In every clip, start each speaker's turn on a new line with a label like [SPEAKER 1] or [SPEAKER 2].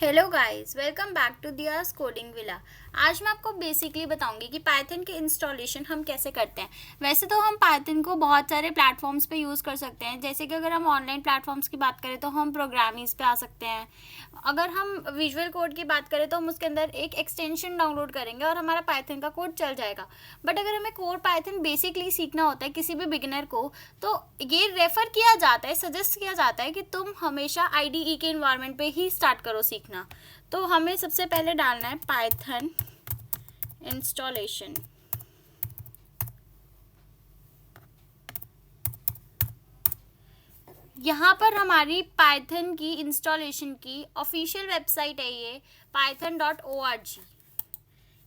[SPEAKER 1] Hello guys, welcome back to Diya's coding villa. आज मैं आपको बेसिकली बताऊंगी कि पाइथन के इंस्टॉलेशन हम कैसे करते हैं। वैसे तो हम पाइथन को बहुत सारे प्लेटफॉर्म्स पे यूज़ कर सकते हैं। जैसे कि अगर हम ऑनलाइन प्लेटफॉर्म्स की बात करें तो हम प्रोग्रामिंग्स पे आ सकते हैं। अगर हम विजुअल कोड की बात करें तो हम उसके अंदर एक एक्सटेंशन डाउनलोड करेंगे और हमारा पाइथन का कोड चल जाएगा। बट अगर हमें कोड पाइथन बेसिकली सीखना होता है किसी भी बिगिनर को, तो ये रेफ़र किया जाता है, सजेस्ट किया जाता है कि तुम हमेशा आईडीई के इन्वायरमेंट पे ही स्टार्ट करो सीखना। तो हमें सबसे पहले डालना है पाइथन इंस्टॉलेशन। यहाँ पर हमारी पाइथन की इंस्टॉलेशन की ऑफिशियल वेबसाइट है, ये python.org।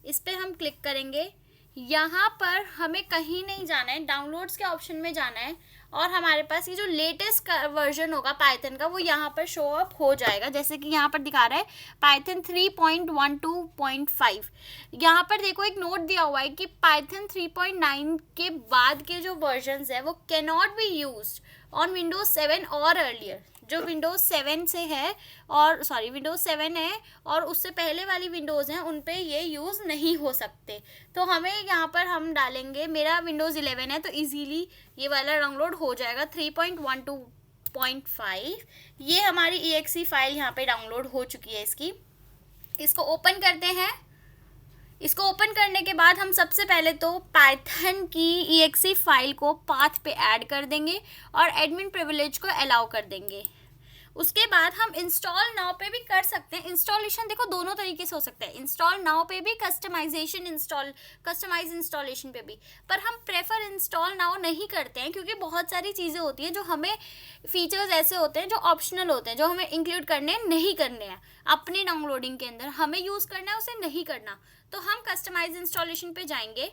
[SPEAKER 1] इस पर हम क्लिक करेंगे। यहाँ पर हमें कहीं नहीं जाना है, डाउनलोड्स के ऑप्शन में जाना है और हमारे पास ये जो लेटेस्ट वर्जन होगा पाइथन का वो यहाँ पर शो अप हो जाएगा। जैसे कि यहाँ पर दिखा रहा है पाइथन 3.12.5। यहाँ पर देखो एक नोट दिया हुआ है कि पाइथन 3.9 के बाद के जो वर्जन्स है वो can not be used on Windows 7 और अर्लियर। जो विंडोज़ 7 से है और विंडोज़ 7 है और उससे पहले वाली विंडोज़ हैं उन पे ये यूज़ नहीं हो सकते। तो हमें यहाँ पर हम डालेंगे, मेरा विंडोज़ 11 है तो इजीली ये वाला डाउनलोड हो जाएगा 3.12.5। ये हमारी EXE फाइल यहाँ पे डाउनलोड हो चुकी है इसकी। इसको ओपन करते हैं। इसको ओपन करने के बाद हम सबसे पहले तो पाइथन की EXE फाइल को पाथ पे ऐड कर देंगे और एडमिन प्रिविलेज को अलाउ कर देंगे। उसके बाद हम इंस्टॉल नाउ पे भी कर सकते हैं। इंस्टॉलेशन देखो दोनों तरीके से हो सकता है, इंस्टॉल नाउ पे भी, कस्टमाइज इंस्टॉलेशन पे भी। पर हम प्रेफर इंस्टॉल नाउ नहीं करते हैं क्योंकि बहुत सारी चीज़ें होती हैं जो हमें, फीचर्स ऐसे होते हैं जो ऑप्शनल होते हैं, जो हमें इंक्लूड करने नहीं करने हैं अपनी डाउनलोडिंग के अंदर, हमें यूज़ करना है उसे नहीं करना। तो हम कस्टमाइज इंस्टॉलेशन पे जाएंगे।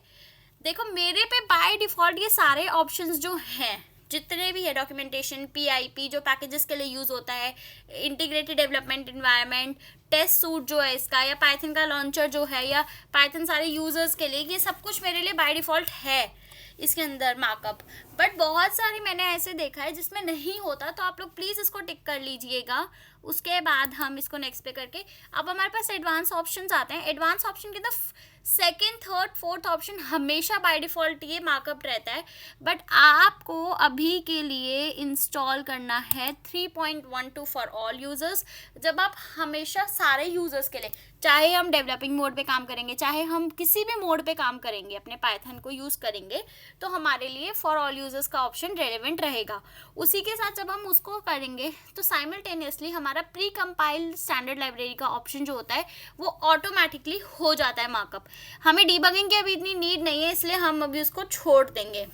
[SPEAKER 1] देखो मेरे पे बाय डिफ़ॉल्ट ये सारे ऑप्शंस जो हैं जितने भी है, डॉक्यूमेंटेशन, PIP जो पैकेजेस के लिए यूज़ होता है, integrated development environment, test suite जो है इसका, या पाइथन का लॉन्चर जो है, या पाइथन सारे यूज़र्स के लिए, ये सब कुछ मेरे लिए बाय डिफ़ॉल्ट है इसके अंदर मार्कअप। बट बहुत सारी मैंने ऐसे देखा है जिसमें नहीं होता, तो आप लोग प्लीज़ इसको टिक कर लीजिएगा। उसके बाद हम इसको नेक्स्ट पे करके, अब हमारे पास एडवांस ऑप्शंस आते हैं। एडवांस ऑप्शन के अंदर सेकेंड, थर्ड, फोर्थ ऑप्शन हमेशा बाय डिफ़ॉल्ट ये मार्कअप रहता है। बट आपको अभी के लिए इंस्टॉल करना है 3.12 फॉर ऑल यूज़र्स। जब आप हमेशा सारे यूज़र्स के लिए, चाहे हम डेवलपिंग मोड पे काम करेंगे, चाहे हम किसी भी मोड पे काम करेंगे, अपने पाइथन को यूज़ करेंगे, तो हमारे लिए फॉर ऑल यूज़र्स का ऑप्शन रेलेवेंट रहेगा। उसी के साथ जब हम उसको करेंगे तो साइमल्टेनियसली हमारा प्री कंपाइल्ड स्टैंडर्ड लाइब्रेरी का ऑप्शन जो होता है वो ऑटोमेटिकली हो जाता है मार्कअप। हमें डीबगिंग की अभी इतनी नीड नहीं है, इसलिए हम अभी उसको छोड़ देंगे।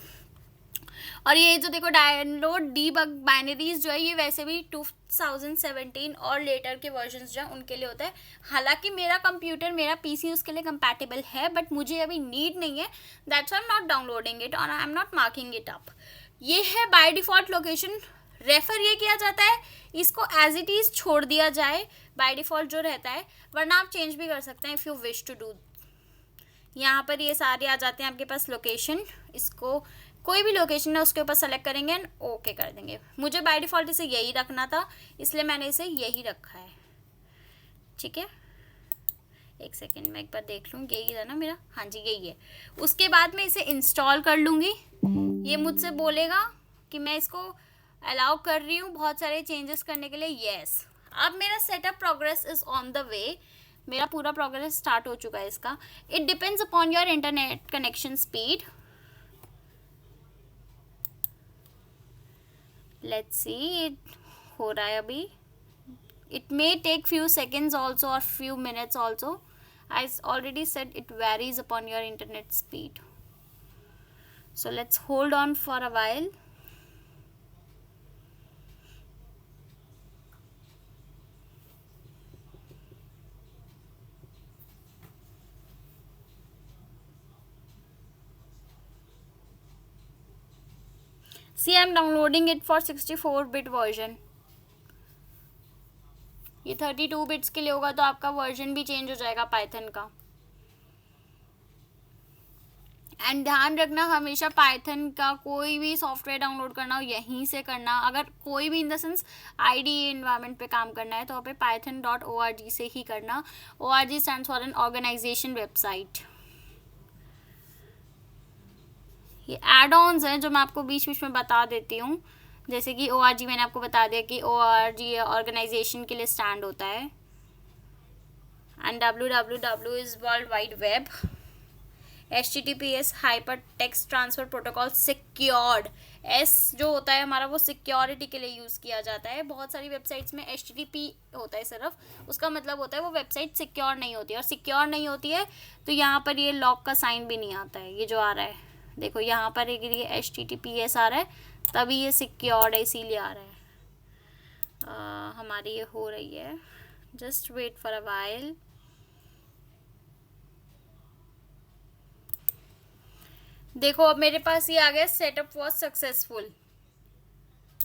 [SPEAKER 1] और ये जो देखो डाउनलोड डीबग बाइनरीज जो है ये वैसे भी 2017 और लेटर के वर्जन्स जो है उनके लिए होता है। हालांकि मेरा कंप्यूटर, मेरा PC उसके लिए कंपैटिबल है, बट मुझे अभी नीड नहीं है, that's I am not downloading it और I am not marking it up. ये है बाय डिफ़ॉल्ट लोकेशन। रेफ़र ये किया जाता है, इसको एज इट इज़ छोड़ दिया जाए बाय डिफ़ॉल्ट जो रहता है, वरना आप चेंज भी कर सकते हैं if you wish to do. यहाँ पर ये सारे आ जाते हैं आपके पास लोकेशन। इसको कोई भी लोकेशन है उसके ऊपर सेलेक्ट करेंगे एंड ओके कर देंगे। मुझे बाय डिफ़ॉल्ट इसे यही रखना था, इसलिए मैंने इसे यही रखा है। ठीक है, एक सेकेंड मैं एक बार देख लूँ, यही है ना मेरा? हाँ जी यही है। उसके बाद मैं इसे इंस्टॉल कर लूँगी। ये मुझसे बोलेगा कि मैं इसको अलाउ कर रही हूँ बहुत सारे चेंजेस करने के लिए, येस। अब मेरा setup progress is on the way, मेरा पूरा प्रोग्रेस स्टार्ट हो चुका है इसका। It depends upon your internet connection speed. Let's see, it हो रहा है अभी। It may take few seconds also or few minutes also. I already said it varies upon your internet speed. So let's hold on for a while. See, I'm downloading it for 64-bit version. ये 32 bits के लिए होगा तो आपका version भी change हो जाएगा Python का। एंड ध्यान रखना हमेशा पाइथन का कोई भी सॉफ्टवेयर डाउनलोड करना हो यहीं से करना, अगर कोई भी in the sense IDE environment पे काम करना है तो पे python.org से ही करना. ORG stands for an organisation website. ये एड ऑन्स हैं जो मैं आपको बीच बीच में बता देती हूँ, जैसे कि ORG मैंने आपको बता दिया कि ORG ऑर्गेनाइजेशन के लिए स्टैंड होता है. And www is world wide web. HTTPS hyper text transfer protocol secured. S जो होता है हमारा वो सिक्योरिटी के लिए यूज़ किया जाता है. बहुत सारी वेबसाइट्स में HTTP होता है सिर्फ, उसका मतलब होता है वो वेबसाइट सिक्योर नहीं होती है, और सिक्योर नहीं होती है तो यहाँ पर ये लॉक का साइन भी नहीं आता है. ये जो आ रहा है देखो यहाँ पर एक ये HTTPS आ रहा है, तभी ये सिक्योर्ड है, इसीलिए आ रहा है. हमारी ये हो रही है, just wait for a while. देखो अब मेरे पास ये आ गया सेटअप वॉज सक्सेसफुल.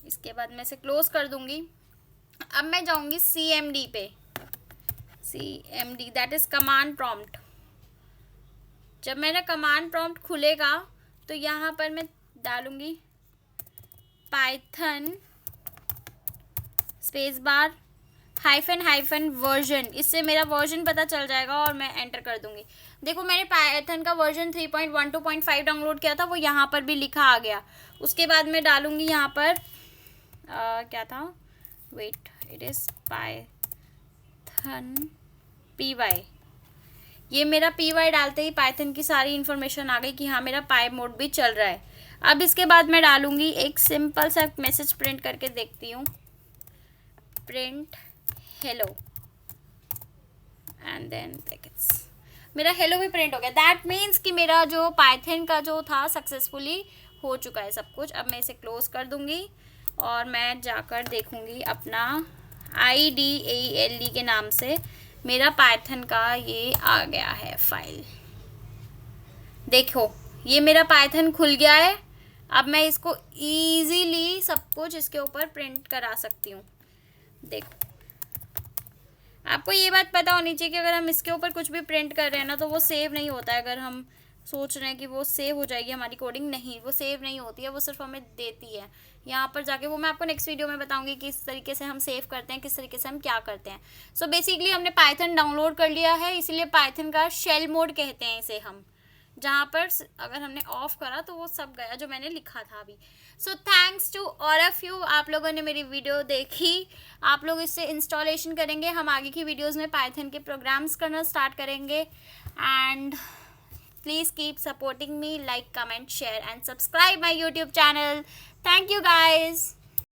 [SPEAKER 1] इसके बाद मैं इसे क्लोज कर दूंगी. अब मैं जाऊंगी CMD पे. CMD that is command prompt. जब मेरा कमांड प्रॉम्प्ट खुलेगा तो यहाँ पर मैं डालूंगी Python space bar hyphen version. इससे मेरा वर्जन पता चल जाएगा और मैं एंटर कर दूंगी. देखो मैंने पाइथन का वर्जन 3.12.5 डाउनलोड किया था, वो यहाँ पर भी लिखा आ गया. उसके बाद मैं डालूंगी यहाँ पर क्या था, wait, it is Python PY. ये मेरा PY डालते ही पाइथन की सारी इन्फॉर्मेशन आ गई कि हाँ मेरा पाई मोड भी चल रहा है. अब इसके बाद मैं डालूंगी एक सिंपल सा मैसेज प्रिंट करके देखती हूँ. प्रिंट हेलो एंड देन मेरा हेलो भी प्रिंट हो गया. दैट मीन्स कि मेरा जो पाइथन का जो था सक्सेसफुली हो चुका है सब कुछ. अब मैं इसे क्लोज कर दूंगी और मैं जाकर देखूंगी अपना IDEALE के नाम से मेरा पाइथन का ये आ गया है फाइल. देखो ये मेरा पाइथन खुल गया है. अब मैं इसको ईजीली सब कुछ इसके ऊपर प्रिंट करा सकती हूँ. देखो आपको ये बात पता होनी चाहिए कि अगर हम इसके ऊपर कुछ भी प्रिंट कर रहे हैं ना तो वो सेव नहीं होता है. अगर हम सोच रहे हैं कि वो सेव हो जाएगी हमारी कोडिंग, नहीं, वो सेव नहीं होती है, वो सिर्फ हमें देती है. यहाँ पर जाके वो मैं आपको नेक्स्ट वीडियो में बताऊंगी कि किस तरीके से हम सेव करते हैं, किस तरीके से हम क्या करते हैं. सो बेसिकली हमने पाइथन डाउनलोड कर लिया है, इसीलिए पाइथन का शेल मोड कहते हैं इसे हम, जहाँ पर अगर हमने ऑफ करा तो वो सब गया जो मैंने लिखा था अभी. So thanks to all of you. आप लोगों ने मेरी वीडियो देखी, आप लोग इससे इंस्टॉलेशन करेंगे. हम आगे की वीडियोस में पाइथन के प्रोग्राम्स करना स्टार्ट करेंगे. And please keep supporting me, like, comment, share and subscribe my YouTube channel. Thank you guys.